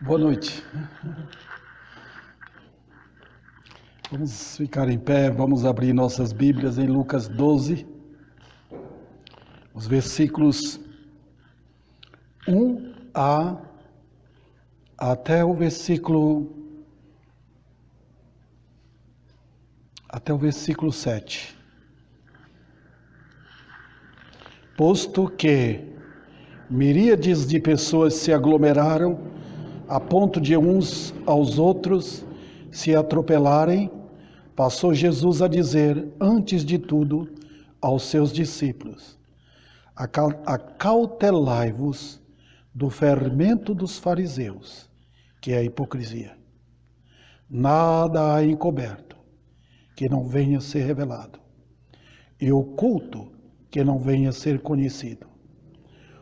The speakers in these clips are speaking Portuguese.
Boa noite. Vamos ficar em pé, vamos abrir nossas Bíblias em Lucas 12, os versículos 1a até o versículo 7. Posto que miríades de pessoas se aglomeraram a ponto de uns aos outros se atropelarem, passou Jesus a dizer, antes de tudo, aos seus discípulos: acautelai-vos do fermento dos fariseus, que é a hipocrisia. Nada há encoberto que não venha a ser revelado, e oculto que não venha a ser conhecido.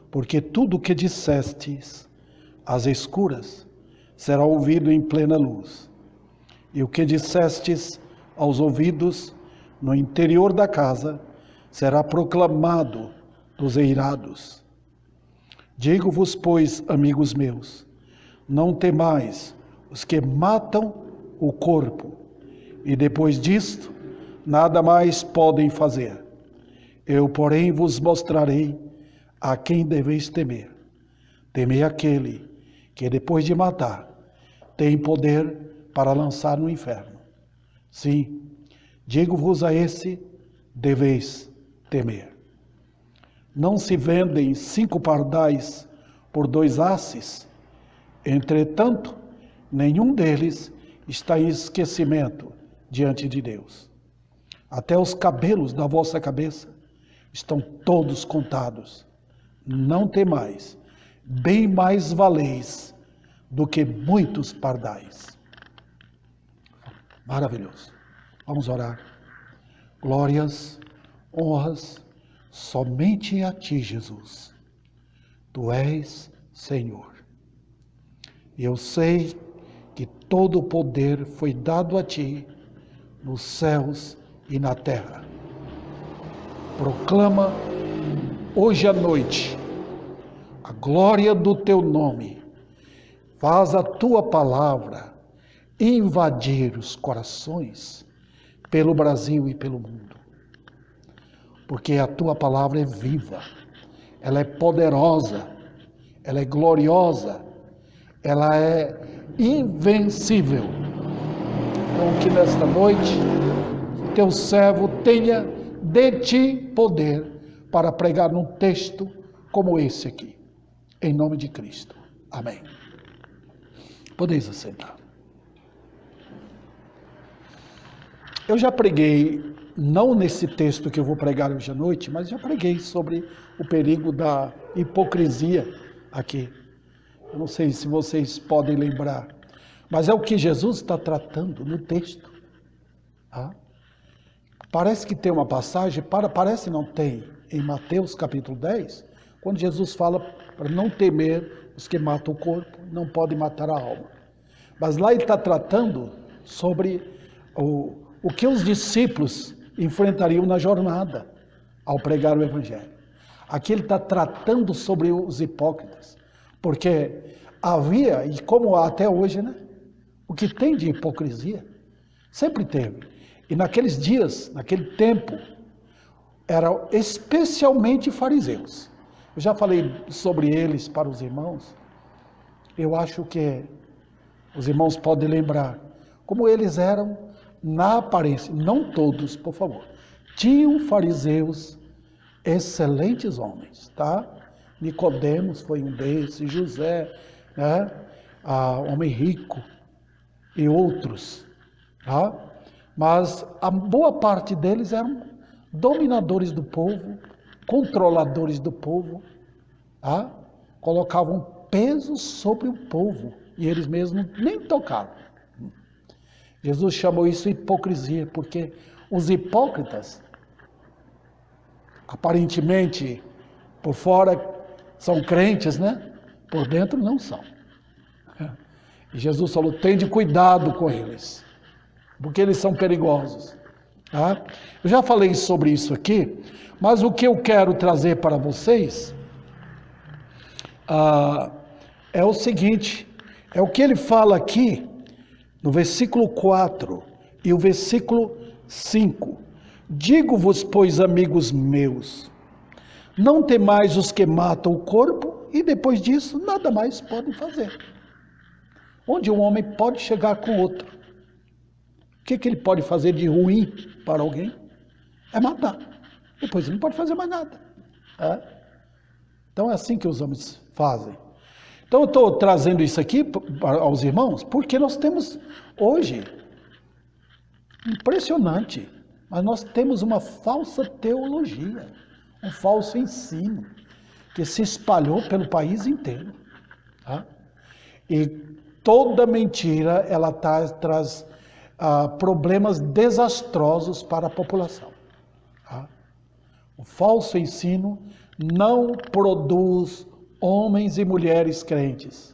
Porque tudo o que dissestes às escuras será ouvido em plena luz, e o que dissestes aos ouvidos no interior da casa será proclamado dos eirados. Digo-vos, pois, amigos meus, não temais os que matam o corpo, e depois disto nada mais podem fazer. Eu, porém, vos mostrarei a quem deveis temer. Temei aquele que, depois de matar, tem poder para lançar no inferno. Sim, digo-vos, a esse deveis temer. Não se vendem 5 pardais por 2 asses? Entretanto, nenhum deles está em esquecimento diante de Deus. Até os cabelos da vossa cabeça estão todos contados. Não temais, bem mais valeis do que muitos pardais. Maravilhoso. Vamos orar. Glórias, honras, somente a ti, Jesus. Tu és Senhor. E eu sei que todo o poder foi dado a ti nos céus e na terra. Proclama hoje à noite a glória do teu nome. Faz a tua palavra invadir os corações pelo Brasil e pelo mundo. Porque a tua palavra é viva, ela é poderosa, ela é gloriosa, ela é invencível. Então que nesta noite teu servo tenha de ti poder para pregar num texto como esse aqui. Em nome de Cristo. Amém. Podeis assentar. Eu já preguei, não nesse texto que eu vou pregar hoje à noite, mas já preguei sobre o perigo da hipocrisia aqui. Eu não sei se vocês podem lembrar, mas é o que Jesus está tratando no texto. Tá? Parece que tem uma passagem, parece não tem, em Mateus capítulo 10, quando Jesus fala para não temer os que matam o corpo, não podem matar a alma. Mas lá ele está tratando sobre o que os discípulos enfrentariam na jornada ao pregar o Evangelho. Aqui ele está tratando sobre os hipócritas, porque havia, e como há até hoje, né? O que tem de hipocrisia, sempre teve. E naqueles dias, naquele tempo, eram especialmente fariseus. Eu já falei sobre eles para os irmãos. Eu acho que os irmãos podem lembrar como eles eram na aparência. Não todos, por favor. Tinham fariseus excelentes homens, tá? Nicodemos foi um desses, José, né? Homem rico e outros, tá? Mas a boa parte deles eram dominadores do povo, controladores do povo, tá? Colocavam peso sobre o povo e eles mesmos nem tocavam. Jesus chamou isso de hipocrisia, porque os hipócritas, aparentemente, por fora são crentes, né? Por dentro não são. E Jesus falou, tende cuidado com eles, porque eles são perigosos. Tá? Eu já falei sobre isso aqui, mas o que eu quero trazer para vocês é o seguinte: É o que ele fala aqui no versículo 4 e o versículo 5. Digo-vos, pois, amigos meus, não temais os que matam o corpo e depois disso nada mais podem fazer. Onde um homem pode chegar com outro, o que ele pode fazer de ruim para alguém? É matar. Depois ele não pode fazer mais nada. Então é assim que os homens fazem. Então eu estou trazendo isso aqui aos irmãos, porque nós temos hoje, impressionante, mas nós temos uma falsa teologia, um falso ensino, que se espalhou pelo país inteiro. E toda mentira, ela traz problemas desastrosos para a população. O falso ensino não produz homens e mulheres crentes,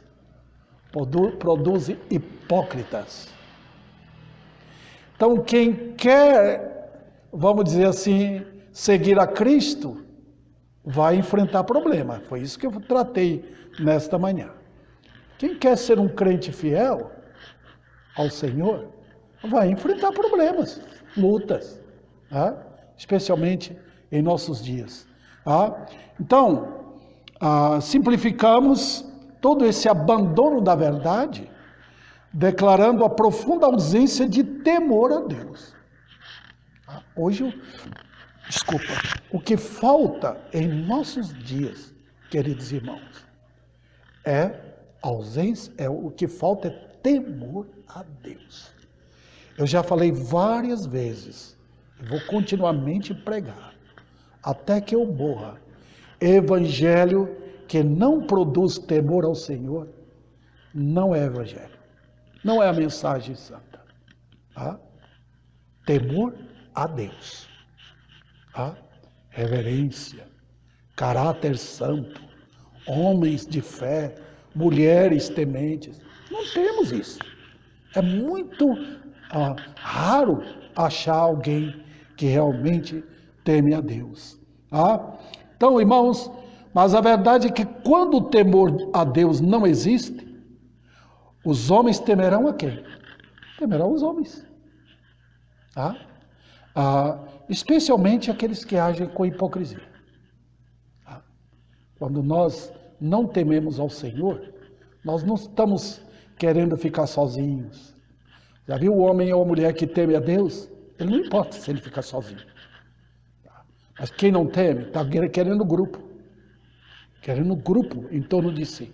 produz hipócritas. Então, quem quer, vamos dizer assim, seguir a Cristo, vai enfrentar problema. Foi isso que eu tratei nesta manhã. Quem quer ser um crente fiel ao Senhor, vai enfrentar problemas, lutas, especialmente em nossos dias. Então, simplificamos todo esse abandono da verdade, declarando a profunda ausência de temor a Deus. Hoje, o que falta em nossos dias, queridos irmãos, o que falta é temor a Deus. Eu já falei várias vezes, vou continuamente pregar, até que eu morra. Evangelho que não produz temor ao Senhor, não é evangelho. Não é a mensagem santa. Temor a Deus. Reverência, caráter santo, homens de fé, mulheres tementes. Não temos isso. É muito raro achar alguém que realmente teme a Deus. Então, irmãos, mas a verdade é que quando o temor a Deus não existe, os homens temerão a quem? Temerão os homens. Especialmente aqueles que agem com hipocrisia. Quando nós não tememos ao Senhor, nós não estamos querendo ficar sozinhos. Já viu o homem ou a mulher que teme a Deus? Ele não importa se ele ficar sozinho. Mas quem não teme, está querendo grupo. Querendo grupo em torno de si.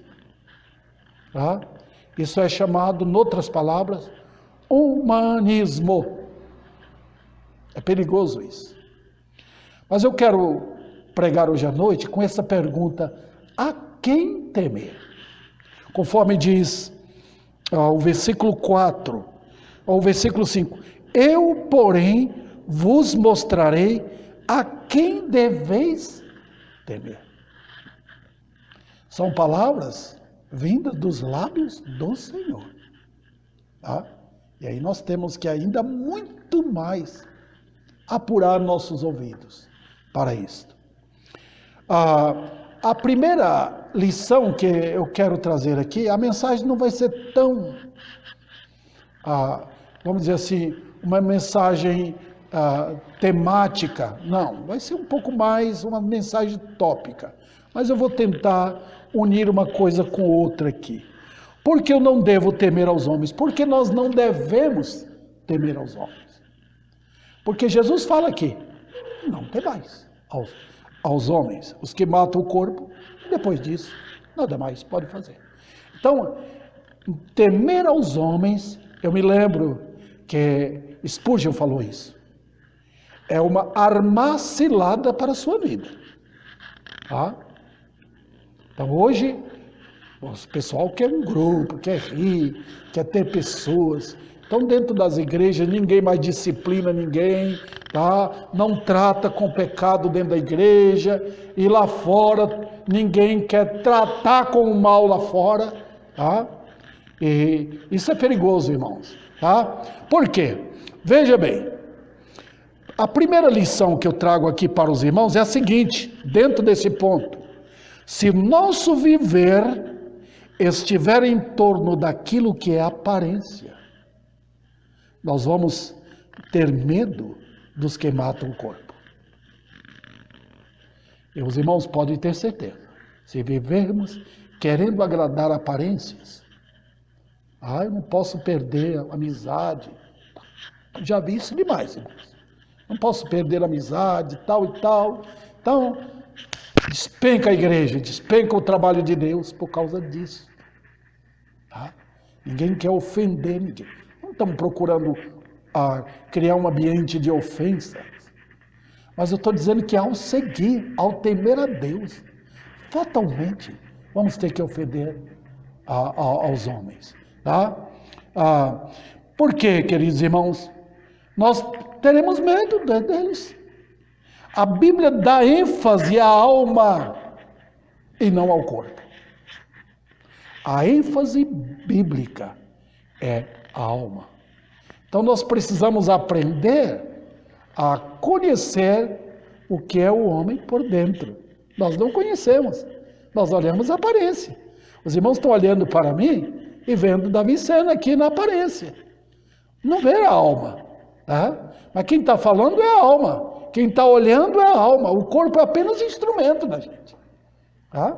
Isso é chamado, em outras palavras, humanismo. É perigoso isso. Mas eu quero pregar hoje à noite com essa pergunta: a quem temer? Conforme diz o versículo 4, ou o versículo 5. Eu, porém, vos mostrarei a quem deveis temer. São palavras vindas dos lábios do Senhor. E aí nós temos que ainda muito mais apurar nossos ouvidos para isto. A primeira lição que eu quero trazer aqui, a mensagem não vai ser tão, vamos dizer assim, uma mensagem temática, não, vai ser um pouco mais uma mensagem tópica, mas eu vou tentar unir uma coisa com outra aqui. Por que eu não devo temer aos homens? Porque nós não devemos temer aos homens. Porque Jesus fala aqui, não temais aos homens, os que matam o corpo, e depois disso, nada mais pode fazer. Então, temer aos homens, eu me lembro que Spurgeon falou isso, é uma arma cilada para a sua vida. Então, hoje, o pessoal quer um grupo, quer rir, quer ter pessoas. Então, dentro das igrejas, ninguém mais disciplina ninguém, não trata com pecado dentro da igreja, e lá fora, ninguém quer tratar com o mal lá fora. E isso é perigoso, irmãos. Por quê? Veja bem, a primeira lição que eu trago aqui para os irmãos é a seguinte, dentro desse ponto: se nosso viver estiver em torno daquilo que é aparência, nós vamos ter medo dos que matam o corpo. E os irmãos podem ter certeza, se vivermos querendo agradar aparências, eu não posso perder a amizade. Já vi isso demais, irmãos. Não posso perder a amizade, tal e tal. Então, despenca a igreja, despenca o trabalho de Deus por causa disso. Tá? Ninguém quer ofender ninguém. Não estamos procurando criar um ambiente de ofensa. Mas eu estou dizendo que ao seguir, ao temer a Deus, fatalmente vamos ter que ofender aos homens. Tá? Por quê, queridos irmãos? Nós teremos medo deles. A Bíblia dá ênfase à alma e não ao corpo. A ênfase bíblica é a alma. Então nós precisamos aprender a conhecer o que é o homem por dentro. Nós não conhecemos, nós olhamos a aparência. Os irmãos estão olhando para mim e vendo Davi Sena aqui na aparência. Não vê a alma, tá? Mas quem está falando é a alma. Quem está olhando é a alma. O corpo é apenas instrumento da gente. Tá?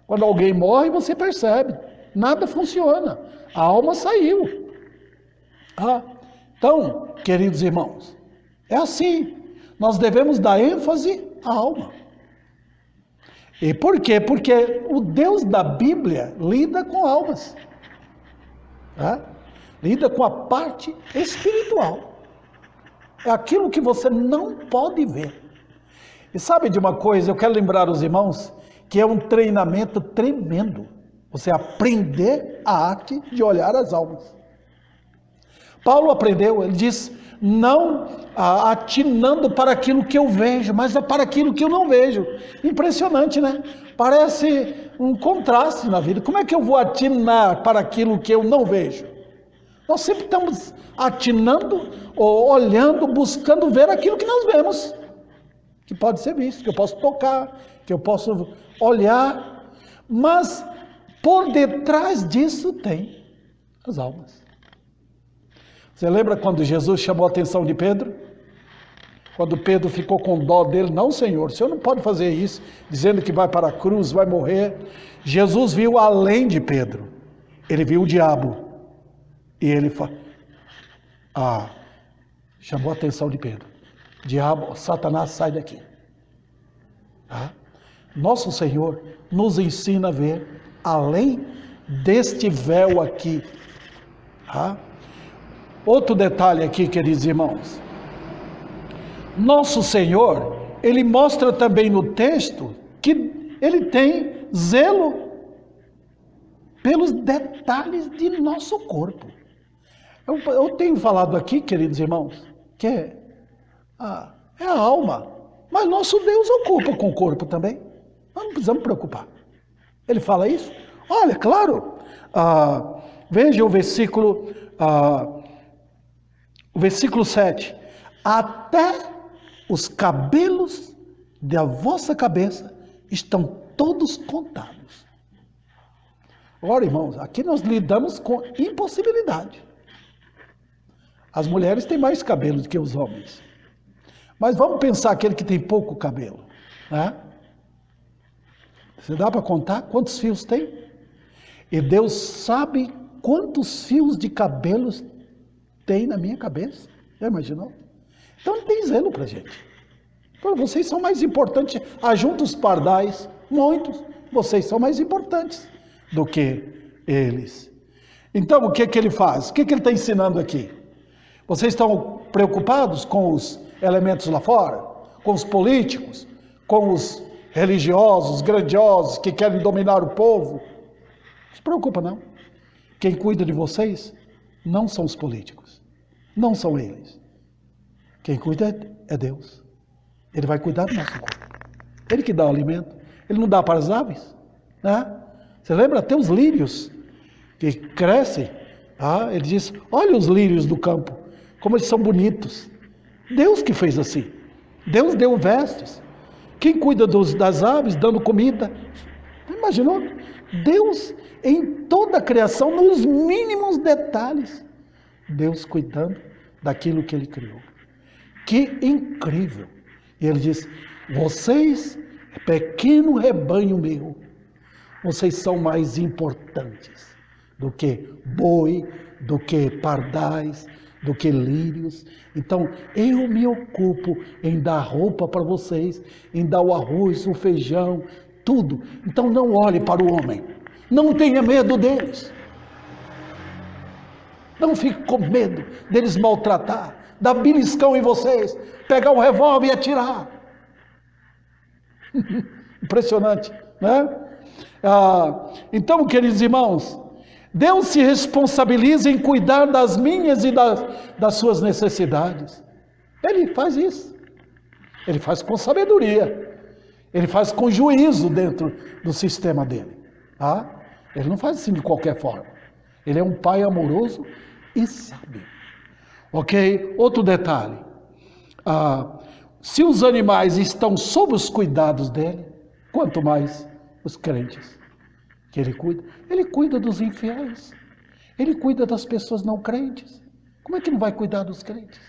Quando alguém morre, você percebe. Nada funciona. A alma saiu. Tá? Então, queridos irmãos, é assim. Nós devemos dar ênfase à alma. E por quê? Porque o Deus da Bíblia lida com almas. Tá? Lida com a parte espiritual. É aquilo que você não pode ver. E sabe de uma coisa, eu quero lembrar os irmãos que é um treinamento tremendo. Você aprender a arte de olhar as almas. Paulo aprendeu, ele diz, não atinando para aquilo que eu vejo, mas para aquilo que eu não vejo. Impressionante, né? Parece um contraste na vida. Como é que eu vou atinar para aquilo que eu não vejo? Nós sempre estamos atinando, ou olhando, buscando ver aquilo que nós vemos, que pode ser visto, que eu posso tocar, que eu posso olhar, mas por detrás disso tem as almas. Você lembra quando Jesus chamou a atenção de Pedro? Quando Pedro ficou com dó dele, não, Senhor, o Senhor não pode fazer isso, dizendo que vai para a cruz, vai morrer. Jesus viu além de Pedro, ele viu o diabo. E ele chamou a atenção de Pedro. Diabo, Satanás, sai daqui. Tá? Nosso Senhor nos ensina a ver além deste véu aqui. Tá? Outro detalhe aqui, queridos irmãos. Nosso Senhor, Ele mostra também no texto que Ele tem zelo pelos detalhes de nosso corpo. Eu tenho falado aqui, queridos irmãos, que é a alma, mas nosso Deus ocupa com o corpo também. Nós não precisamos preocupar. Ele fala isso? Olha, claro, veja o versículo 7. Até os cabelos da vossa cabeça estão todos contados. Agora, irmãos, aqui nós lidamos com impossibilidade. As mulheres têm mais cabelo do que os homens. Mas vamos pensar aquele que tem pouco cabelo. Né? Você dá para contar quantos fios tem? E Deus sabe quantos fios de cabelos tem na minha cabeça. Já imaginou? Então não tem zelo para a gente. Então, vocês são mais importantes. Ajunta os pardais, muitos. Vocês são mais importantes do que eles. Então o que ele faz? O que ele está ensinando aqui? Vocês estão preocupados com os elementos lá fora? Com os políticos? Com os religiosos, grandiosos, que querem dominar o povo? Não se preocupa, não. Quem cuida de vocês não são os políticos. Não são eles. Quem cuida é Deus. Ele vai cuidar do nosso corpo. Ele que dá o alimento. Ele não dá para as aves. Né? Você lembra até os lírios que crescem? Ele diz, olha os lírios do campo. Como eles são bonitos. Deus que fez assim. Deus deu vestes. Quem cuida das aves, dando comida? Imaginou? Deus em toda a criação, nos mínimos detalhes, Deus cuidando daquilo que Ele criou. Que incrível! E Ele diz, vocês, pequeno rebanho meu, vocês são mais importantes do que boi, do que pardais, do que lírios. Então, eu me ocupo em dar roupa para vocês, em dar o arroz, o feijão, tudo. Então, não olhe para o homem. Não tenha medo deles. Não fique com medo deles maltratar, dar beliscão em vocês, pegar um revólver e atirar. Impressionante, né? Então, queridos irmãos, Deus se responsabiliza em cuidar das minhas e das suas necessidades. Ele faz isso. Ele faz com sabedoria. Ele faz com juízo dentro do sistema dele. Tá? Ele não faz assim de qualquer forma. Ele é um pai amoroso e sábio. Ok? Outro detalhe. Se os animais estão sob os cuidados dele, quanto mais os crentes que ele cuida dos infiéis, ele cuida das pessoas não crentes. Como é que não vai cuidar dos crentes?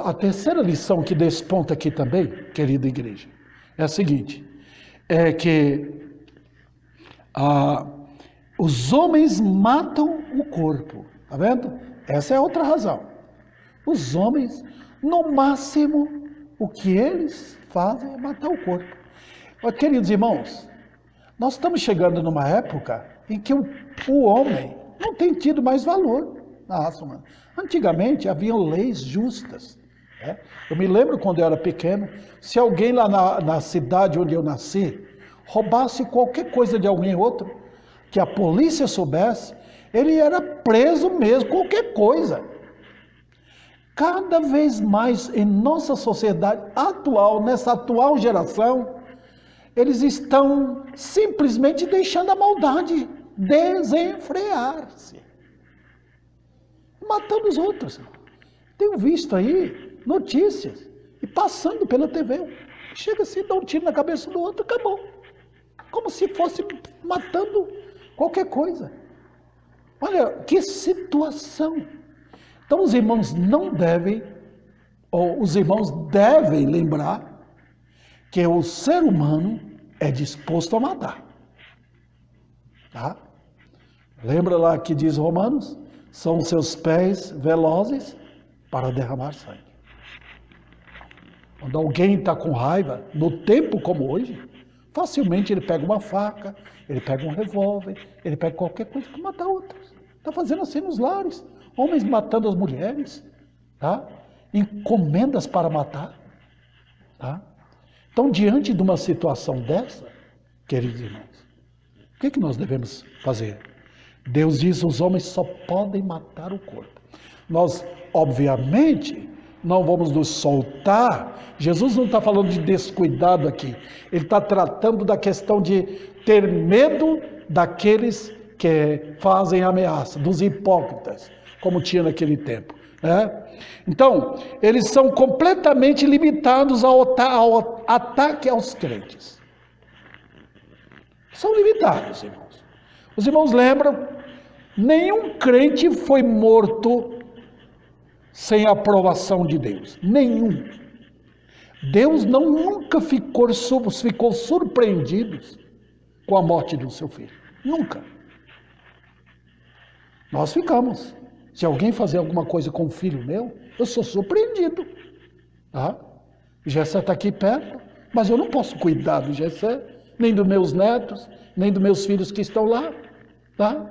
A terceira lição que desponta aqui também, querida igreja, é a seguinte, é que os homens matam o corpo, tá vendo? Essa é outra razão. Os homens, no máximo, o que eles fazem é matar o corpo. Queridos irmãos, nós estamos chegando numa época em que o homem não tem tido mais valor na raça humana. Antigamente haviam leis justas. Eu me lembro quando eu era pequeno, se alguém lá na cidade onde eu nasci roubasse qualquer coisa de alguém outro, que a polícia soubesse, ele era preso mesmo, qualquer coisa. Cada vez mais em nossa sociedade atual, nessa atual geração, eles estão simplesmente deixando a maldade desenfrear-se, matando os outros. Tenho visto aí notícias, e passando pela TV, chega assim, dá um tiro na cabeça do outro, acabou. Como se fosse matando qualquer coisa. Olha, que situação. Então os irmãos não devem, ou os irmãos devem lembrar que o ser humano é disposto a matar. Tá? Lembra lá que diz Romanos? São seus pés velozes para derramar sangue. Quando alguém está com raiva, no tempo como hoje, facilmente ele pega uma faca, ele pega um revólver, ele pega qualquer coisa para matar outros. Está fazendo assim nos lares. Homens matando as mulheres, tá? Encomendas para matar, tá? Então, diante de uma situação dessa, queridos irmãos, o que nós devemos fazer? Deus diz que os homens só podem matar o corpo. Nós, obviamente, não vamos nos soltar. Jesus não está falando de descuidado aqui. Ele está tratando da questão de ter medo daqueles que fazem ameaça, dos hipócritas, como tinha naquele tempo. Então, eles são completamente limitados ao ataque aos crentes. São limitados, irmãos. Os irmãos lembram, nenhum crente foi morto sem a aprovação de Deus. Nenhum. Deus nunca ficou surpreendido com a morte do seu filho. Nunca. Nós ficamos. Se alguém fazer alguma coisa com o filho meu, eu sou surpreendido. Tá? Gessé está aqui perto, mas eu não posso cuidar do Gessé, nem dos meus netos, nem dos meus filhos que estão lá. Tá?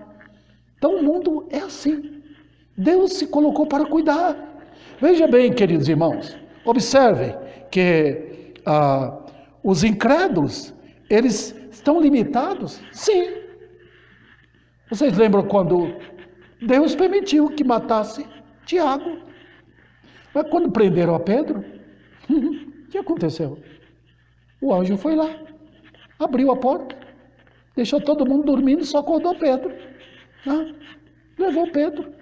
Então o mundo é assim. Deus se colocou para cuidar. Veja bem, queridos irmãos, observem que os incrédulos, eles estão limitados? Sim. Vocês lembram quando Deus permitiu que matasse Tiago? Mas quando prenderam a Pedro, o que aconteceu? O anjo foi lá, abriu a porta, deixou todo mundo dormindo, só acordou Pedro. Levou Pedro.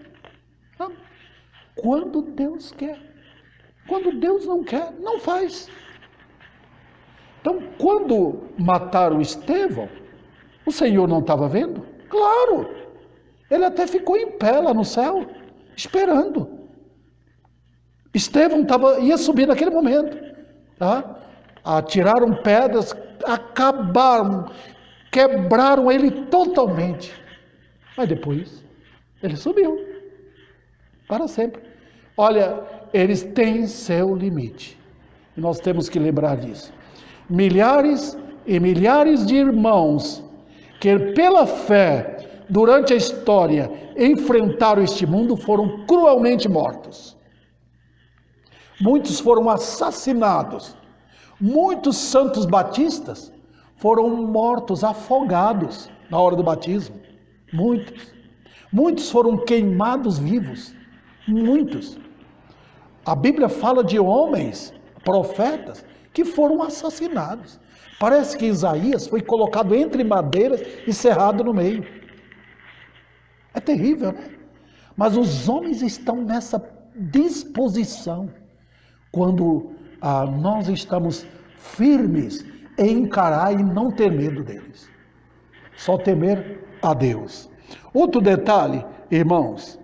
Quando Deus quer. Quando Deus não quer, não faz. Então, quando mataram Estevão, o Senhor não estava vendo? Claro! Ele até ficou em pé lá no céu, esperando. Estevão ia subir naquele momento. Tá? Atiraram pedras, acabaram, quebraram ele totalmente. Mas depois, ele subiu. Para sempre. Olha, eles têm seu limite. E nós temos que lembrar disso. Milhares e milhares de irmãos que pela fé, durante a história, enfrentaram este mundo, foram cruelmente mortos. Muitos foram assassinados. Muitos santos batistas foram mortos, afogados na hora do batismo. Muitos. Muitos foram queimados vivos. Muitos. A Bíblia fala de homens, profetas, que foram assassinados. Parece que Isaías foi colocado entre madeiras e cerrado no meio. É terrível, né? Mas os homens estão nessa disposição quando nós estamos firmes em encarar e não ter medo deles. Só temer a Deus. Outro detalhe, irmãos,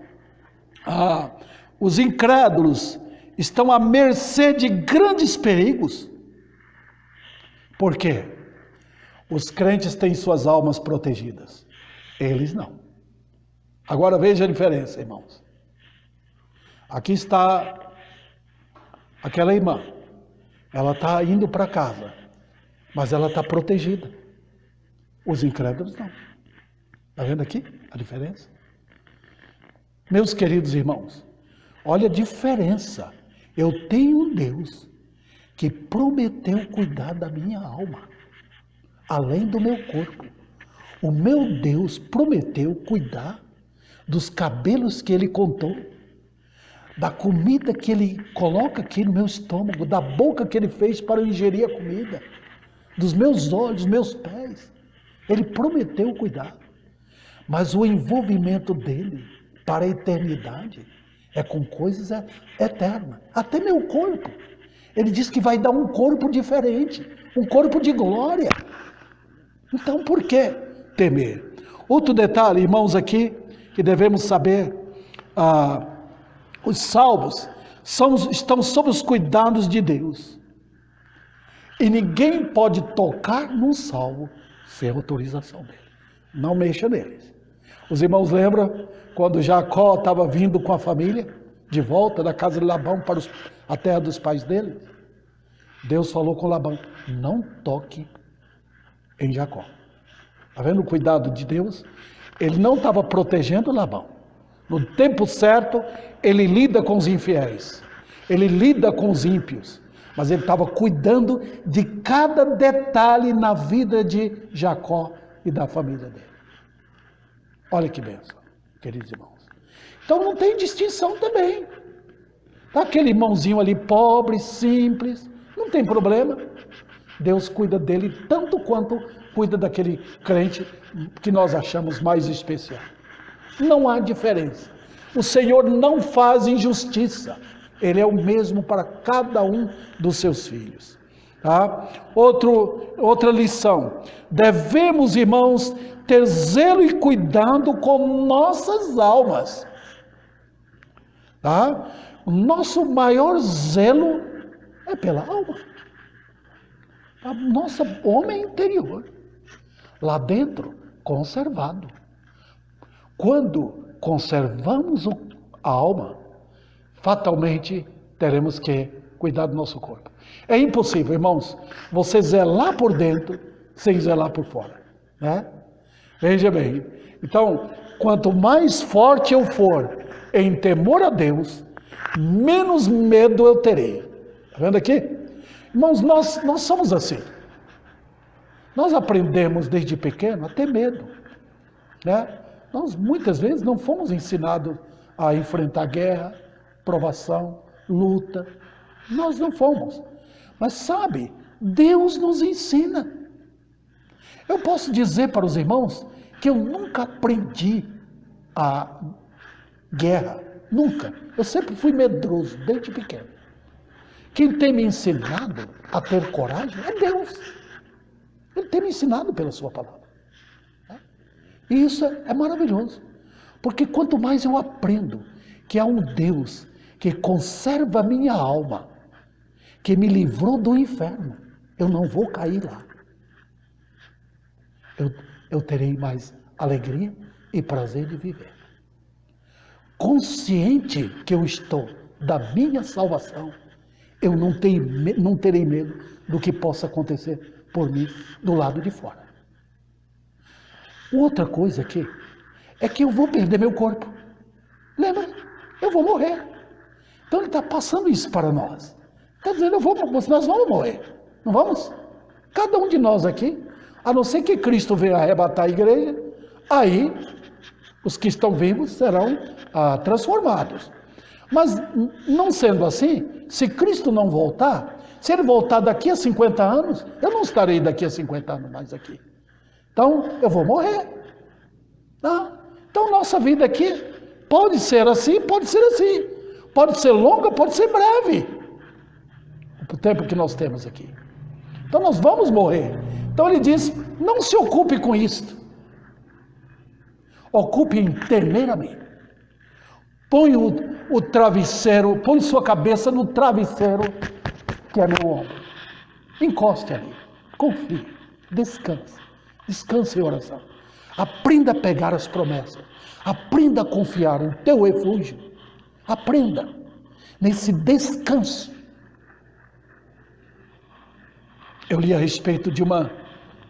os incrédulos estão à mercê de grandes perigos. Por quê? Os crentes têm suas almas protegidas. Eles não. Agora veja a diferença, irmãos. Aqui está aquela irmã. Ela está indo para casa, mas ela está protegida. Os incrédulos não. Está vendo aqui a diferença? Meus queridos irmãos, olha a diferença. Eu tenho um Deus que prometeu cuidar da minha alma, além do meu corpo. O meu Deus prometeu cuidar dos cabelos que Ele contou, da comida que Ele coloca aqui no meu estômago, da boca que Ele fez para eu ingerir a comida, dos meus olhos, meus pés. Ele prometeu cuidar. Mas o envolvimento dele para a eternidade é com coisas eternas. Até meu corpo. Ele diz que vai dar um corpo diferente, um corpo de glória. Então, por que temer? Outro detalhe, irmãos, aqui, que devemos saber, os salvos estão sob os cuidados de Deus. E ninguém pode tocar num salvo sem autorização dele. Não mexa neles. Os irmãos lembram quando Jacó estava vindo com a família, de volta da casa de Labão para a terra dos pais dele? Deus falou com Labão, não toque em Jacó. Está vendo o cuidado de Deus? Ele não estava protegendo Labão. No tempo certo, ele lida com os infiéis. Ele lida com os ímpios. Mas ele estava cuidando de cada detalhe na vida de Jacó e da família dele. Olha que bênção, queridos irmãos. Então não tem distinção também. Tá aquele irmãozinho ali pobre, simples, não tem problema. Deus cuida dele tanto quanto cuida daquele crente que nós achamos mais especial. Não há diferença. O Senhor não faz injustiça. Ele é o mesmo para cada um dos seus filhos. Tá? Outra lição. Devemos, irmãos, ter zelo e cuidado com nossas almas. Tá? O nosso maior zelo é pela alma. A nossa homem interior. Lá dentro, conservado. Quando conservamos a alma, fatalmente teremos que cuidar do nosso corpo. É impossível, irmãos, você zelar por dentro sem zelar por fora, né? Veja bem, então, quanto mais forte eu for em temor a Deus, menos medo eu terei. Está vendo aqui? Irmãos, nós somos assim. Nós aprendemos desde pequeno a ter medo, né? Nós muitas vezes não fomos ensinados a enfrentar guerra, provação, luta. Nós não fomos. Mas sabe, Deus nos ensina. Eu posso dizer para os irmãos que eu nunca aprendi a guerra. Nunca. Eu sempre fui medroso, desde pequeno. Quem tem me ensinado a ter coragem é Deus. Ele tem me ensinado pela sua palavra. E isso é maravilhoso. Porque quanto mais eu aprendo que há um Deus que conserva a minha alma, que me livrou do inferno, eu não vou cair lá. Eu terei mais alegria e prazer de viver. Consciente que eu estou da minha salvação, eu não terei medo do que possa acontecer por mim do lado de fora. Outra coisa aqui é que eu vou perder meu corpo. Lembra? Eu vou morrer. Então ele está passando isso para nós. Está dizendo, nós vamos morrer. Não vamos? Cada um de nós aqui, a não ser que Cristo venha arrebatar a igreja, aí os que estão vivos serão transformados. Mas não sendo assim, se Cristo não voltar, se ele voltar daqui a 50 anos, eu não estarei daqui a 50 anos mais aqui. Então, eu vou morrer. Tá? Então, nossa vida aqui pode ser assim, pode ser assim. Pode ser longa, pode ser breve. O tempo que nós temos aqui. Então, nós vamos morrer. Então, ele diz, não se ocupe com isto. Ocupe em temer a mim. Põe o travesseiro, põe sua cabeça no travesseiro que é meu ombro. Encoste ali. Confie. Descanse. Descanse em oração. Aprenda a pegar as promessas. Aprenda a confiar em teu refúgio. Aprenda nesse descanso. Eu li a respeito de uma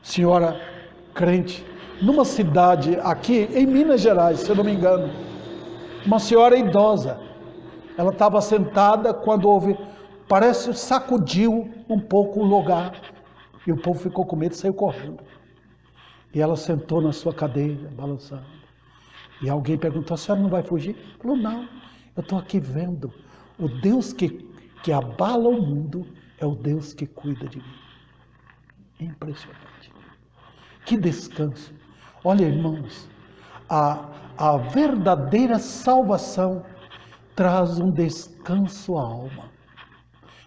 senhora crente, numa cidade aqui em Minas Gerais, se eu não me engano. Uma senhora idosa. Ela estava sentada quando parece sacudiu um pouco o lugar. E o povo ficou com medo e saiu correndo. E ela sentou na sua cadeira, balançando. E alguém perguntou, a senhora não vai fugir? Ela falou, não, eu estou aqui vendo. O Deus que abala o mundo é o Deus que cuida de mim. Impressionante. Que descanso. Olha, irmãos, a verdadeira salvação traz um descanso à alma.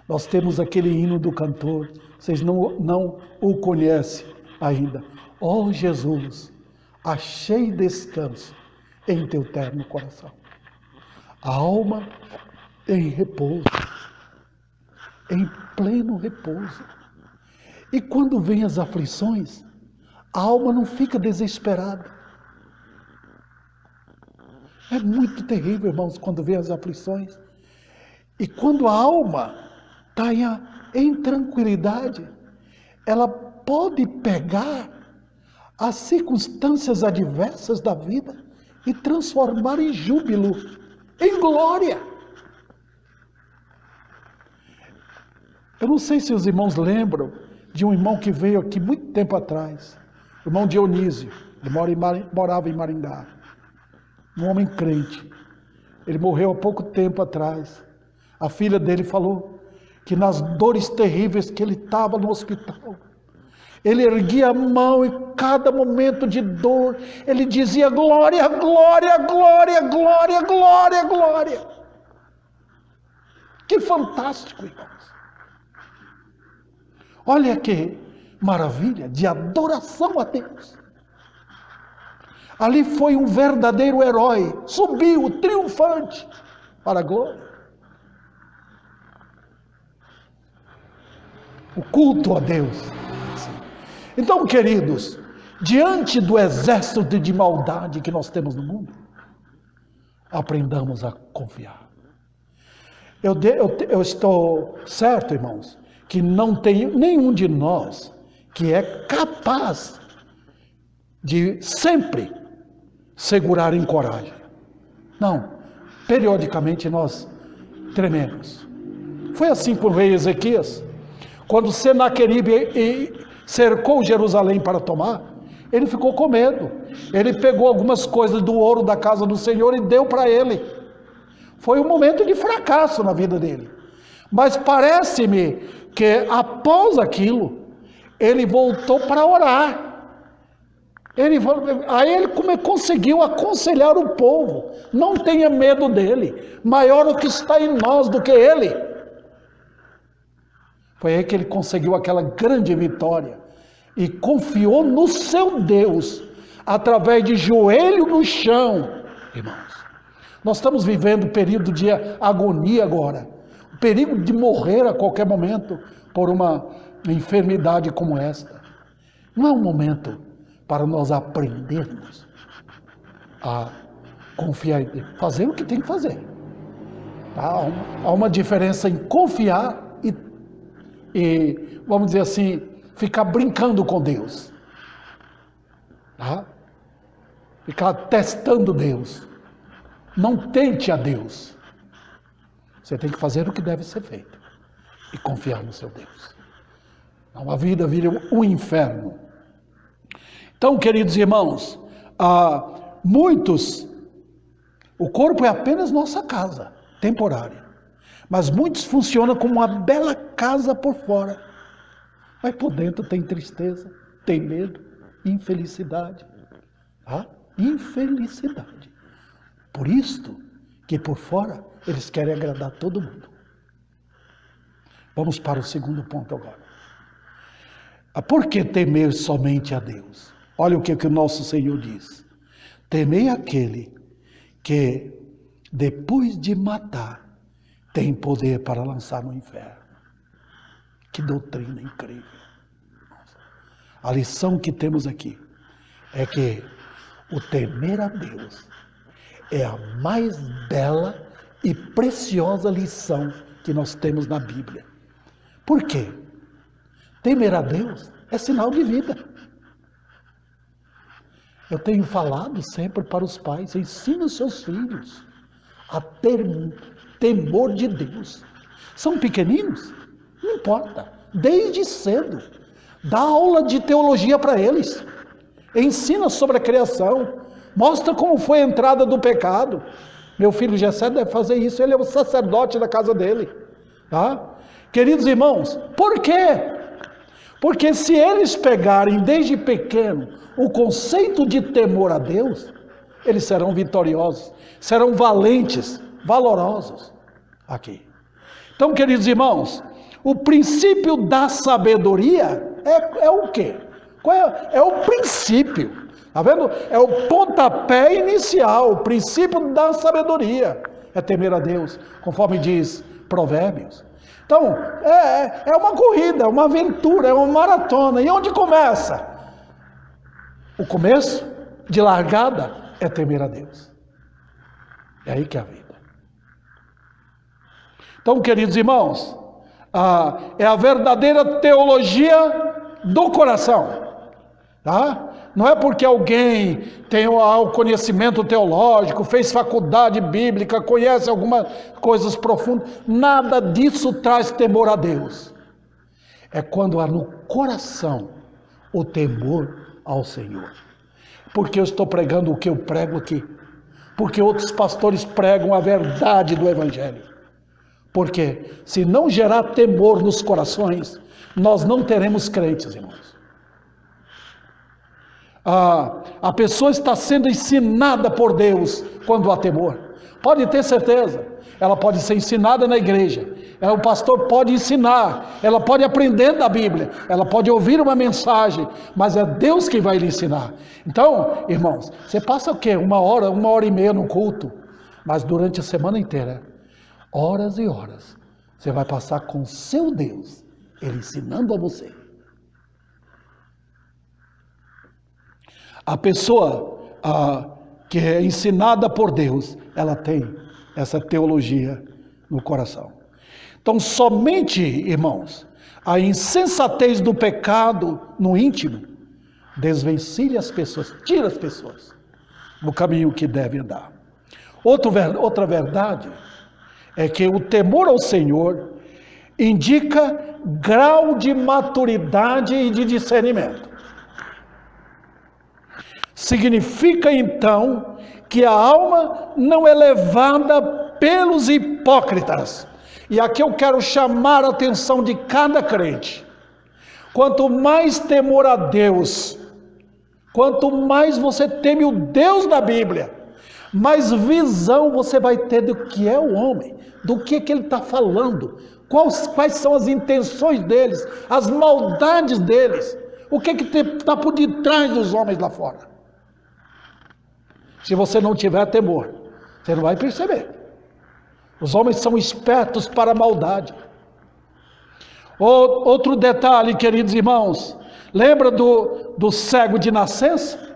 Nós temos aquele hino do cantor, vocês não o conhecem ainda. Ó Jesus, achei descanso em teu terno coração. A alma em repouso, em pleno repouso. E quando vêm as aflições, a alma não fica desesperada. É muito terrível, irmãos, quando vêm as aflições. E quando a alma está em tranquilidade, ela pode pegar as circunstâncias adversas da vida e transformar em júbilo, em glória. Eu não sei se os irmãos lembram de um irmão que veio aqui muito tempo atrás, o irmão Dionísio, ele morava em Maringá, um homem crente. Ele morreu há pouco tempo atrás. A filha dele falou que nas dores terríveis que ele estava no hospital, ele erguia a mão e cada momento de dor, ele dizia glória, glória, glória, glória, glória, glória. Que fantástico, irmãos. Olha que maravilha de adoração a Deus. Ali foi um verdadeiro herói, subiu triunfante para a glória. O culto a Deus. Então, queridos, diante do exército de maldade que nós temos no mundo, aprendamos a confiar. Eu estou certo, irmãos, que não tem nenhum de nós que é capaz de sempre segurar em coragem. Não, periodicamente nós trememos. Foi assim com o rei Ezequias, quando Senaqueribe cercou Jerusalém para tomar, ele ficou com medo. Ele pegou algumas coisas do ouro da casa do Senhor e deu para ele. Foi um momento de fracasso na vida dele. Mas parece-me que após aquilo, ele voltou para orar. Aí ele conseguiu aconselhar o povo. Não tenha medo dele. Maior o que está em nós do que ele. Foi aí que ele conseguiu aquela grande vitória e confiou no seu Deus, através de joelho no chão. Irmãos, nós estamos vivendo um período de agonia agora, o perigo de morrer a qualquer momento por uma enfermidade como esta. Não é um momento para nós aprendermos a confiar em Deus, fazer o que tem que fazer. Tá? Há uma diferença em confiar e, vamos dizer assim, ficar brincando com Deus. Tá? Ficar testando Deus. Não tente a Deus. Você tem que fazer o que deve ser feito e confiar no seu Deus. Não, a vida vira um inferno. Então, queridos irmãos, muitos, o corpo é apenas nossa casa, temporária. Mas muitos funcionam como uma bela casa por fora. Mas por dentro tem tristeza, tem medo, infelicidade. Tá? Infelicidade. Por isto que por fora eles querem agradar todo mundo. Vamos para o segundo ponto agora. Por que temer somente a Deus? Olha o que o nosso Senhor diz. Temei aquele que, depois de matar, tem poder para lançar no inferno. Que doutrina incrível. A lição que temos aqui é que o temer a Deus é a mais bela e preciosa lição que nós temos na Bíblia. Por quê? Temer a Deus é sinal de vida. Eu tenho falado sempre para os pais, ensina os seus filhos a ter temor de Deus. São pequeninos? Não importa. Desde cedo, dá aula de teologia para eles. Ensina sobre a criação. Mostra como foi a entrada do pecado. Meu filho Jessé deve fazer isso, ele é o sacerdote da casa dele. Tá? Queridos irmãos, por quê? Porque se eles pegarem desde pequeno o conceito de temor a Deus, eles serão vitoriosos, serão valentes, valorosos aqui. Então, queridos irmãos, o princípio da sabedoria é o quê? Qual é o princípio. Está vendo? É o pontapé inicial, o princípio da sabedoria. É temer a Deus, conforme diz Provérbios. Então, é uma corrida, uma aventura, é uma maratona. E onde começa? O começo de largada é temer a Deus. É aí que é a vida. Então, queridos irmãos, é a verdadeira teologia do coração. Tá? Não é porque alguém tem o conhecimento teológico, fez faculdade bíblica, conhece algumas coisas profundas, nada disso traz temor a Deus. É quando há no coração o temor ao Senhor. Porque eu estou pregando o que eu prego aqui. Porque outros pastores pregam a verdade do Evangelho. Porque se não gerar temor nos corações, nós não teremos crentes, irmãos. A pessoa está sendo ensinada por Deus quando há temor. Pode ter certeza. Ela pode ser ensinada na igreja. O pastor pode ensinar. Ela pode aprender da Bíblia. Ela pode ouvir uma mensagem. Mas é Deus que vai lhe ensinar. Então, irmãos, você passa o quê? 1h30 no culto. Mas durante a semana inteira, horas e horas, você vai passar com o seu Deus, Ele ensinando a você. A pessoa que é ensinada por Deus, ela tem essa teologia no coração. Então, somente, irmãos, a insensatez do pecado no íntimo desvencilha as pessoas, tira as pessoas do caminho que devem andar. Outra verdade é que o temor ao Senhor indica grau de maturidade e de discernimento. Significa então que a alma não é levada pelos hipócritas. E aqui eu quero chamar a atenção de cada crente. Quanto mais temor a Deus, quanto mais você teme o Deus da Bíblia, mais visão você vai ter do que é o homem, do que ele está falando, Quais são as intenções deles, as maldades deles, o que está por detrás dos homens lá fora. Se você não tiver temor, você não vai perceber. Os homens são espertos para a maldade. Outro detalhe, queridos irmãos, lembra do cego de nascença?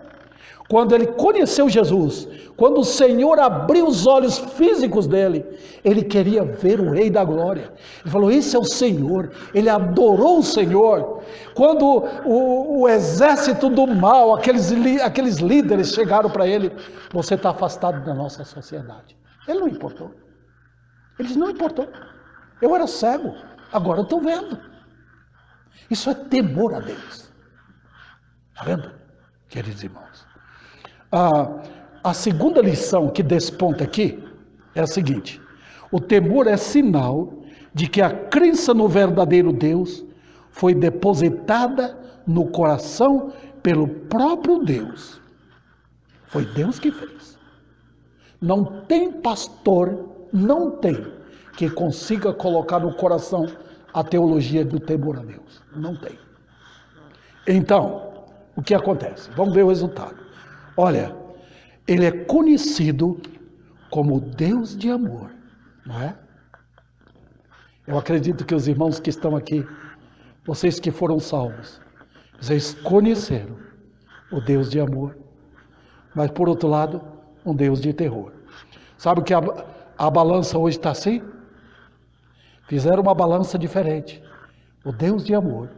Quando ele conheceu Jesus, quando o Senhor abriu os olhos físicos dele, ele queria ver o Rei da Glória. Ele falou, esse é o Senhor. Ele adorou o Senhor. Quando o exército do mal, aqueles líderes chegaram para ele, você está afastado da nossa sociedade. Ele não importou. Ele disse, não importou. Eu era cego, agora eu estou vendo. Isso é temor a Deus. Está vendo, queridos irmãos? A segunda lição que desponta aqui é a seguinte: o temor é sinal de que a crença no verdadeiro Deus foi depositada no coração pelo próprio Deus. Foi Deus que fez. Não tem pastor, não tem, que consiga colocar no coração a teologia do temor a Deus. Não tem. Então, o que acontece? Vamos ver o resultado. Olha, ele é conhecido como Deus de amor, não é? Eu acredito que os irmãos que estão aqui, vocês que foram salvos, vocês conheceram o Deus de amor, mas por outro lado, um Deus de terror. Sabe que a balança hoje está assim? Fizeram uma balança diferente. O Deus de amor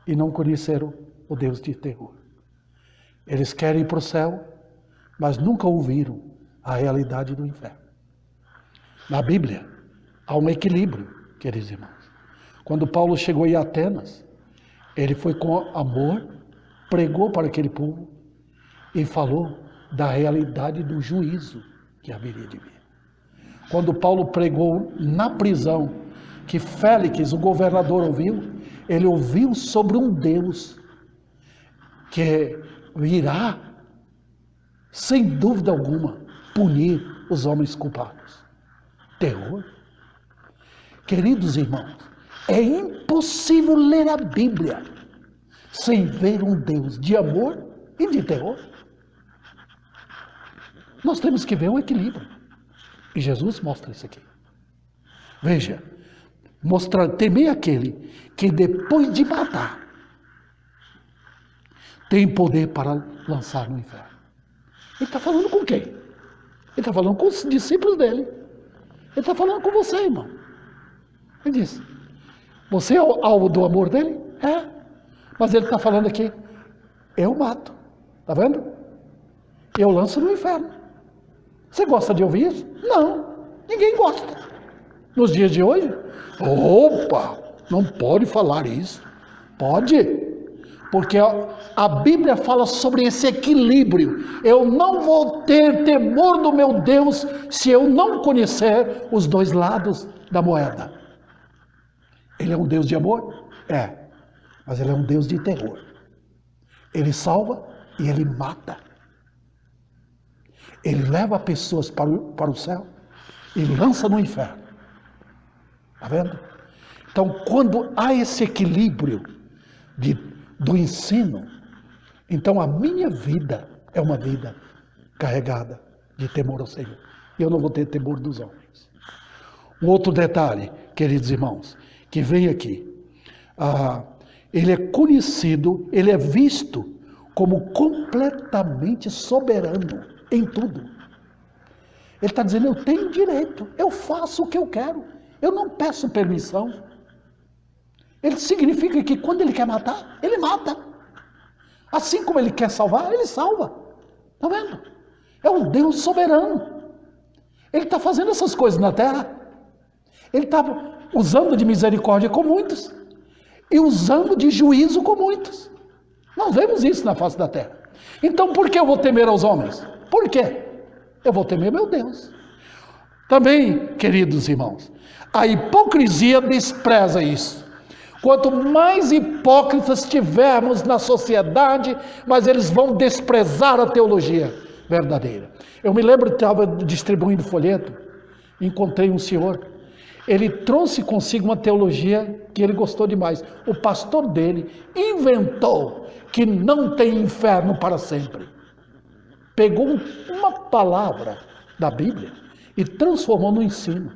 e não conheceram o Deus de terror. Eles querem ir para o céu, mas nunca ouviram a realidade do inferno. Na Bíblia, há um equilíbrio, queridos irmãos. Quando Paulo chegou em Atenas, ele foi com amor, pregou para aquele povo e falou da realidade do juízo que haveria de vir. Quando Paulo pregou na prisão, que Félix, o governador, ouviu, ele ouviu sobre um Deus que virá, sem dúvida alguma, punir os homens culpados. Terror. Queridos irmãos, é impossível ler a Bíblia sem ver um Deus de amor e de terror. Nós temos que ver um equilíbrio. E Jesus mostra isso aqui. Veja, temer aquele que depois de matar, tem poder para lançar no inferno. Ele está falando com quem? Ele está falando com os discípulos dele. Ele está falando com você, irmão. Ele diz, você é o alvo do amor dele? É. Mas ele está falando aqui, eu mato. Está vendo? Eu lanço no inferno. Você gosta de ouvir isso? Não. Ninguém gosta. Nos dias de hoje, opa, não pode falar isso. Pode. Porque a Bíblia fala sobre esse equilíbrio. Eu não vou ter temor do meu Deus se eu não conhecer os dois lados da moeda. Ele é um Deus de amor? É. Mas ele é um Deus de terror. Ele salva e ele mata. Ele leva pessoas para o céu e lança no inferno. Está vendo? Então, quando há esse equilíbrio do ensino, então a minha vida é uma vida carregada de temor ao Senhor. E eu não vou ter temor dos homens. Um outro detalhe, queridos irmãos, que vem aqui. Ele é conhecido, ele é visto como completamente soberano em tudo. Ele está dizendo, eu tenho direito, eu faço o que eu quero, eu não peço permissão. Ele significa que quando ele quer matar, ele mata. Assim como ele quer salvar, ele salva. Está vendo? É um Deus soberano. Ele está fazendo essas coisas na terra. Ele está usando de misericórdia com muitos e usando de juízo com muitos. Nós vemos isso na face da terra. Então por que eu vou temer aos homens? Por quê? Eu vou temer meu Deus. Também, queridos irmãos, a hipocrisia despreza isso. Quanto mais hipócritas tivermos na sociedade, mais eles vão desprezar a teologia verdadeira. Eu me lembro que estava distribuindo folheto, encontrei um senhor, ele trouxe consigo uma teologia que ele gostou demais. O pastor dele inventou que não tem inferno para sempre. Pegou uma palavra da Bíblia e transformou no ensino.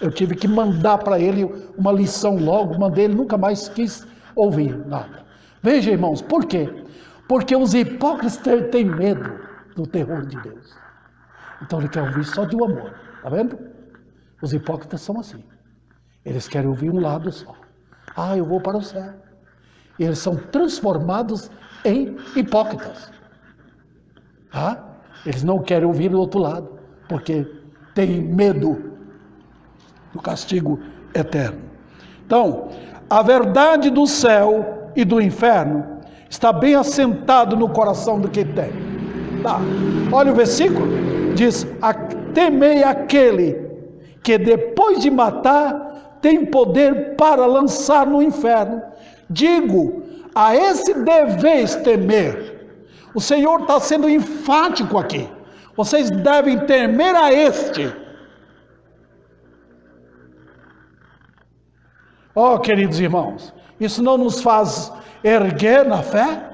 Eu tive que mandar para ele uma lição logo, mandei, ele nunca mais quis ouvir nada. Veja, irmãos, por quê? Porque os hipócritas têm medo do terror de Deus. Então ele quer ouvir só de um amor, tá vendo? Os hipócritas são assim. Eles querem ouvir um lado só. Ah, eu vou para o céu. E eles são transformados em hipócritas. Ah? Eles não querem ouvir o outro lado, porque têm medo do castigo eterno. Então, a verdade do céu e do inferno está bem assentado no coração do que tem. Tá. Olha o versículo, diz: temei aquele que depois de matar tem poder para lançar no inferno. Digo, a esse deveis temer. O Senhor está sendo enfático aqui. Vocês devem temer a este. Oh, queridos irmãos, isso não nos faz erguer na fé?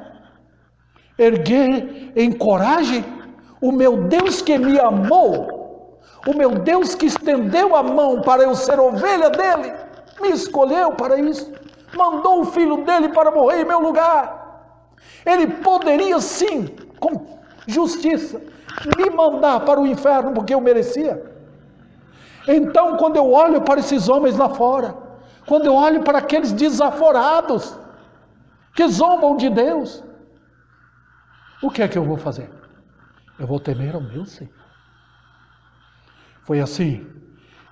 Erguer em coragem? O meu Deus que me amou, o meu Deus que estendeu a mão para eu ser ovelha dele, me escolheu para isso, mandou o filho dele para morrer em meu lugar. Ele poderia sim, com justiça, me mandar para o inferno porque eu merecia. Então, quando eu olho para esses homens lá fora, quando eu olho para aqueles desaforados que zombam de Deus, o que é que eu vou fazer? Eu vou temer ao meu Senhor. Foi assim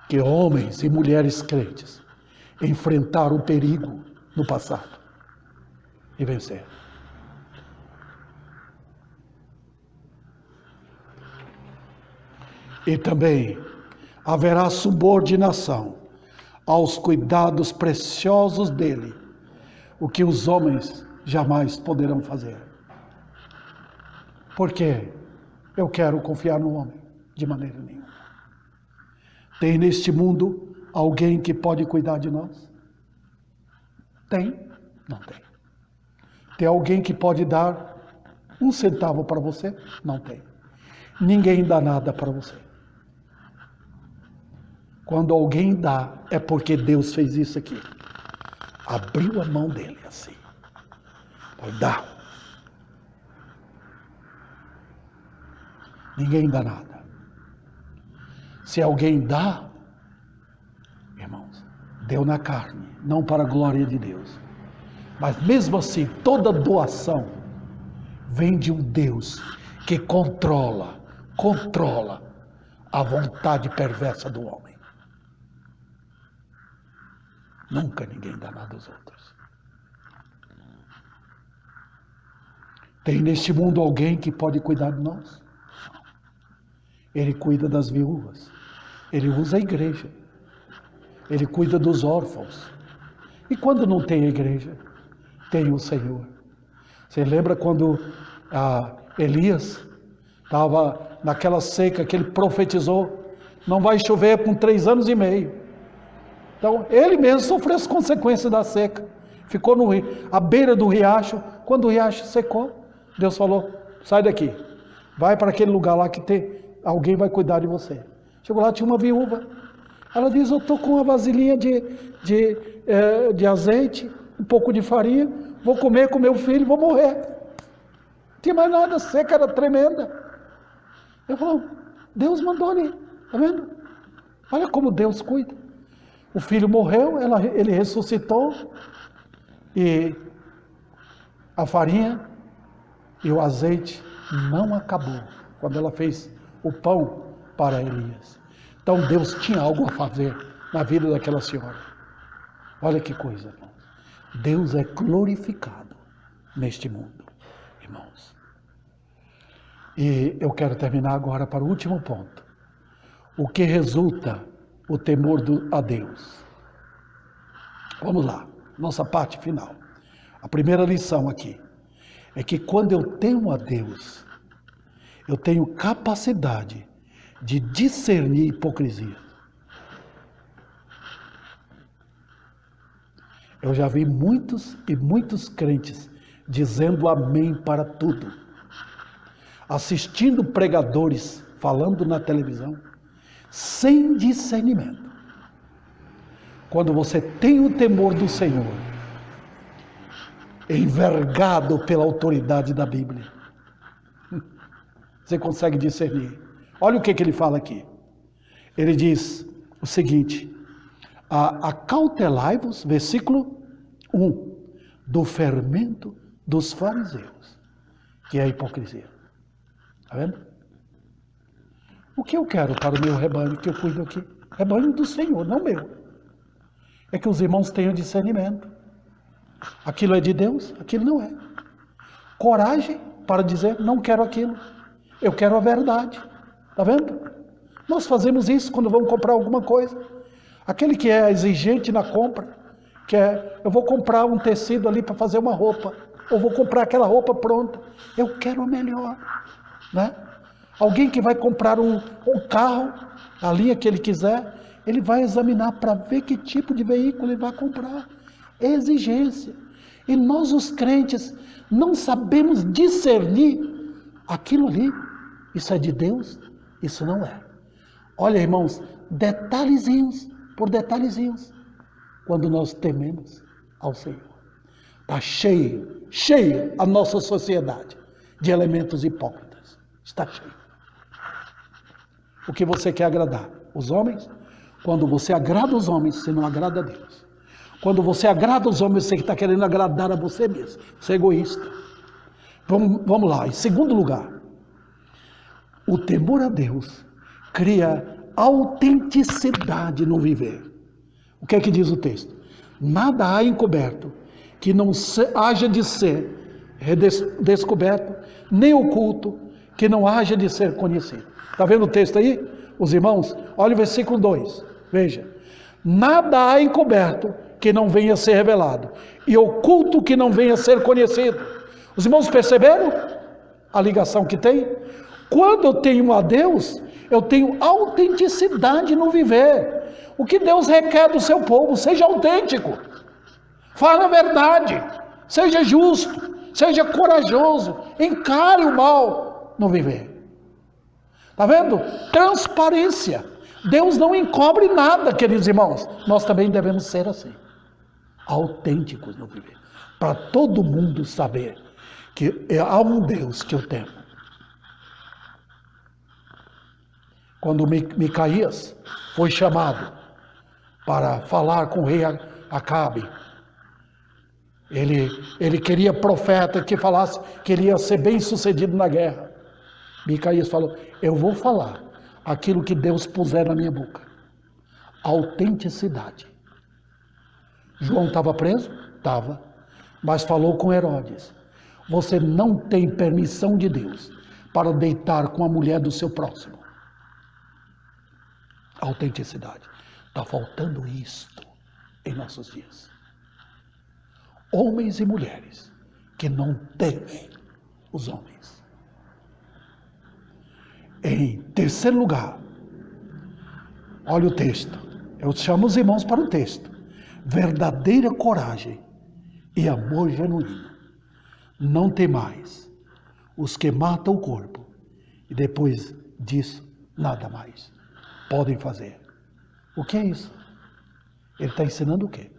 que homens e mulheres crentes enfrentaram o perigo no passado e venceram. E também haverá subordinação aos cuidados preciosos dele, o que os homens jamais poderão fazer. Porque eu quero confiar no homem de maneira nenhuma. Tem neste mundo alguém que pode cuidar de nós? Tem? Não tem. Tem alguém que pode dar 1 centavo para você? Não tem. Ninguém dá nada para você. Quando alguém dá, é porque Deus fez isso aqui. Abriu a mão dele assim. Dá. Ninguém dá nada. Se alguém dá, irmãos, deu na carne, não para a glória de Deus. Mas mesmo assim, toda doação vem de um Deus que controla a vontade perversa do homem. Nunca ninguém dá nada aos outros. Tem neste mundo alguém que pode cuidar de nós? Ele cuida das viúvas. Ele usa a igreja. Ele cuida dos órfãos. E quando não tem a igreja, tem o Senhor. Você lembra quando Elias estava naquela seca que ele profetizou? Não vai chover por 3 anos e meio. Então, ele mesmo sofreu as consequências da seca. Ficou à beira do riacho. Quando o riacho secou, Deus falou: sai daqui. Vai para aquele lugar lá que alguém vai cuidar de você. Chegou lá, tinha uma viúva. Ela diz: eu estou com uma vasilhinha de azeite, um pouco de farinha, vou comer com meu filho e vou morrer. Não tinha mais nada, a seca era tremenda. Eu falo: Deus mandou ali, tá vendo? Olha como Deus cuida. O filho morreu, ele ressuscitou, e a farinha e o azeite não acabou quando ela fez o pão para Elias. Então Deus tinha algo a fazer na vida daquela senhora. Olha que coisa, irmãos. Deus é glorificado neste mundo, irmãos. E eu quero terminar agora para o último ponto. O que resulta o temor a Deus? Vamos lá, nossa parte final. A primeira lição aqui é que quando eu temo a Deus, eu tenho capacidade de discernir hipocrisia. Eu já vi muitos e muitos crentes dizendo amém para tudo, assistindo pregadores falando na televisão, sem discernimento. Quando você tem o temor do Senhor, envergado pela autoridade da Bíblia, você consegue discernir. Olha o que ele fala aqui. Ele diz o seguinte: acautelai-vos, versículo 1, do fermento dos fariseus, que é a hipocrisia. Está vendo? O que eu quero para o meu rebanho que eu cuido aqui? Rebanho do Senhor, não meu. É que os irmãos tenham discernimento. Aquilo é de Deus, aquilo não é. Coragem para dizer, não quero aquilo. Eu quero a verdade. Está vendo? Nós fazemos isso quando vamos comprar alguma coisa. Aquele que é exigente na compra, eu vou comprar um tecido ali para fazer uma roupa, ou vou comprar aquela roupa pronta. Eu quero o melhor, né? Alguém que vai comprar um carro, a linha que ele quiser, ele vai examinar para ver que tipo de veículo ele vai comprar. É exigência. E nós, os crentes, não sabemos discernir aquilo ali. Isso é de Deus? Isso não é. Olha, irmãos, detalhezinhos por detalhezinhos, quando nós tememos ao Senhor. Está cheio a nossa sociedade de elementos hipócritas. Está cheio. O que você quer agradar? Os homens? Quando você agrada os homens, você não agrada a Deus. Quando você agrada os homens, você está querendo agradar a você mesmo. Você é egoísta. Vamos lá. Em segundo lugar, o temor a Deus cria autenticidade no viver. O que é que diz o texto? Nada há encoberto que não haja de ser descoberto, nem oculto que não haja de ser conhecido. Está vendo o texto aí? Os irmãos, olha o versículo 2. Veja. Nada há encoberto que não venha a ser revelado, e oculto que não venha a ser conhecido. Os irmãos perceberam a ligação que tem? Quando eu tenho a Deus, eu tenho autenticidade no viver. O que Deus requer do seu povo? Seja autêntico, fale a verdade, seja justo, seja corajoso, encare o mal no viver. Está vendo? Transparência. Deus não encobre nada, queridos irmãos. Nós também devemos ser assim, autênticos no viver, para todo mundo saber que há um Deus que eu temo. Quando Micaías foi chamado para falar com o rei Acabe, ele queria profeta que falasse que ele ia ser bem sucedido na guerra. Micaías falou, eu vou falar aquilo que Deus puser na minha boca. Autenticidade. João estava preso? Estava. Mas falou com Herodes, você não tem permissão de Deus para deitar com a mulher do seu próximo. Autenticidade. Está faltando isto em nossos dias. Homens e mulheres que não temem os homens. Em terceiro lugar, olha o texto. Eu chamo os irmãos para o texto. Verdadeira coragem e amor genuíno. Não temais os que matam o corpo e depois disso nada mais podem fazer. O que é isso? Ele está ensinando o quê?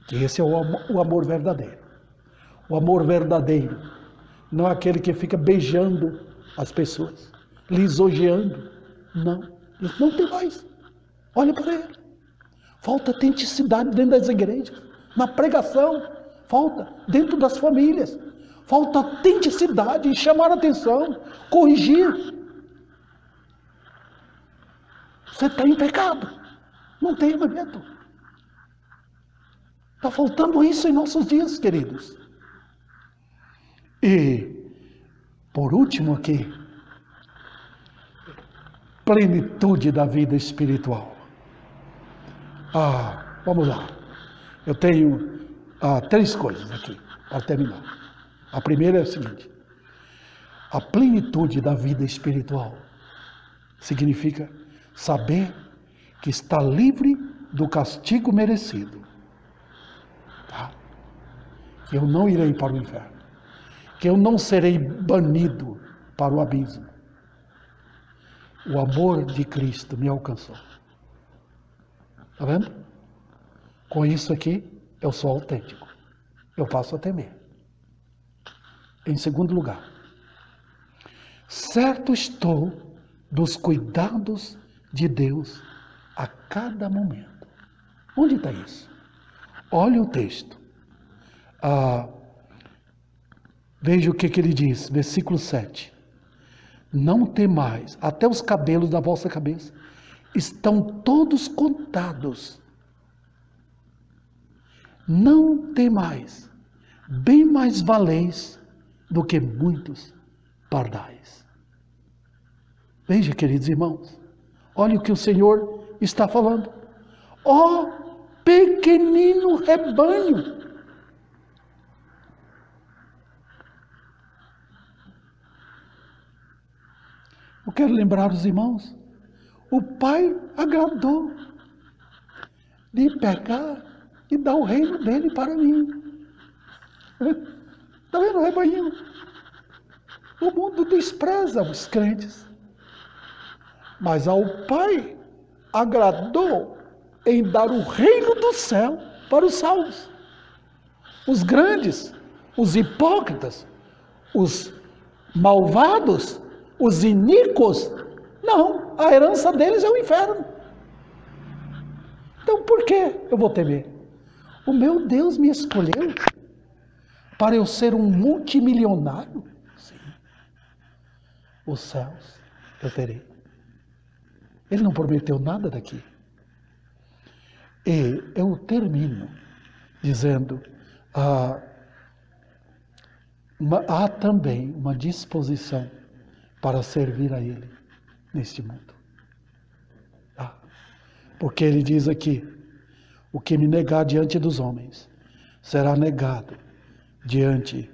Que esse é o amor verdadeiro. O amor verdadeiro não é aquele que fica beijando as pessoas, lisonjeando. Não, isso não tem mais. Olha para ele. Falta autenticidade dentro das igrejas, na pregação, falta dentro das famílias, falta autenticidade em chamar a atenção, corrigir. Você está em pecado, não tenha medo. Está faltando isso em nossos dias, queridos. E, por último aqui, plenitude da vida espiritual. Vamos lá. Eu tenho 3 coisas aqui para terminar. A primeira é a seguinte: a plenitude da vida espiritual significa saber que está livre do castigo merecido. Tá? Que eu não irei para o inferno. Que eu não serei banido para o abismo. O amor de Cristo me alcançou. Está vendo? Com isso aqui, eu sou autêntico. Eu passo a temer. Em segundo lugar, certo estou dos cuidados de Deus a cada momento. Onde está isso? Olha o texto. Veja o que ele diz, versículo 7. Não temais, até os cabelos da vossa cabeça estão todos contados. Não temais, bem mais valeis do que muitos pardais. Veja, queridos irmãos, olha o que o Senhor está falando. Ó pequenino rebanho, eu quero lembrar os irmãos, o Pai agradou de pegar e dar o reino dele para mim. Está vendo o rebanho? O mundo despreza os crentes. Mas ao Pai agradou em dar o reino do céu para os salvos. Os grandes, os hipócritas, os malvados, os iníquos, não, a herança deles é o inferno. Então por que eu vou temer? O meu Deus me escolheu para eu ser um multimilionário? Sim. Os céus eu terei. Ele não prometeu nada daqui. E eu termino dizendo, há também uma disposição para servir a Ele neste mundo. Tá? Porque Ele diz aqui, o que me negar diante dos homens, será negado diante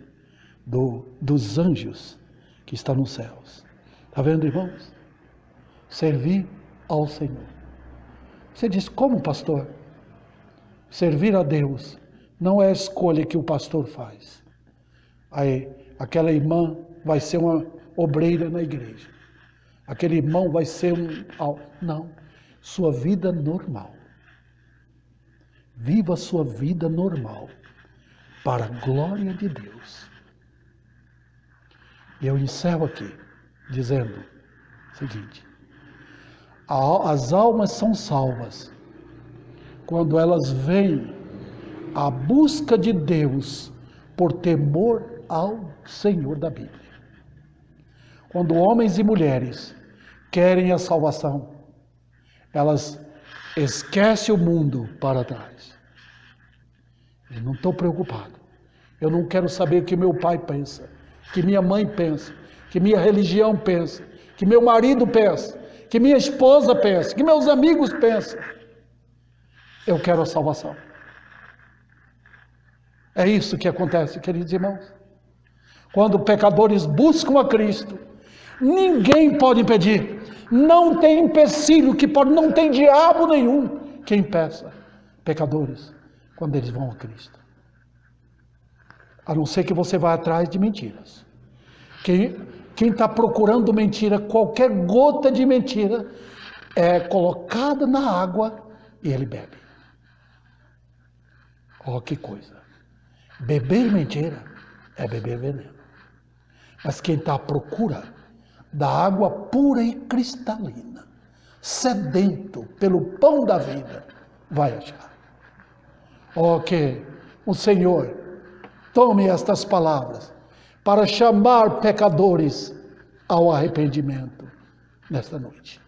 dos anjos que estão nos céus. Está vendo, irmãos? Servir ao Senhor. Você diz, como, pastor? Servir a Deus não é a escolha que o pastor faz. Aí, aquela irmã vai ser uma obreira na igreja. Aquele irmão vai ser Não. Sua vida normal. Viva a sua vida normal. Para a glória de Deus. E eu encerro aqui, dizendo o seguinte. As almas são salvas quando elas vêm à busca de Deus por temor ao Senhor da Bíblia. Quando homens e mulheres querem a salvação, elas esquecem o mundo para trás. Eu não estou preocupado. Eu não quero saber o que meu pai pensa, que minha mãe pensa, que minha religião pensa, que meu marido pensa, que minha esposa pensa, que meus amigos pensam. Eu quero a salvação. É isso que acontece, queridos irmãos. Quando pecadores buscam a Cristo, ninguém pode impedir. Não tem empecilho que pode, não tem diabo nenhum que impeça pecadores quando eles vão a Cristo. A não ser que você vá atrás de mentiras. Quem está procurando mentira, qualquer gota de mentira, é colocada na água e ele bebe. Oh, que coisa! Beber mentira é beber veneno. Mas quem está à procura da água pura e cristalina, sedento pelo pão da vida, vai achar. Oh, que o Senhor tome estas palavras para chamar pecadores ao arrependimento nesta noite.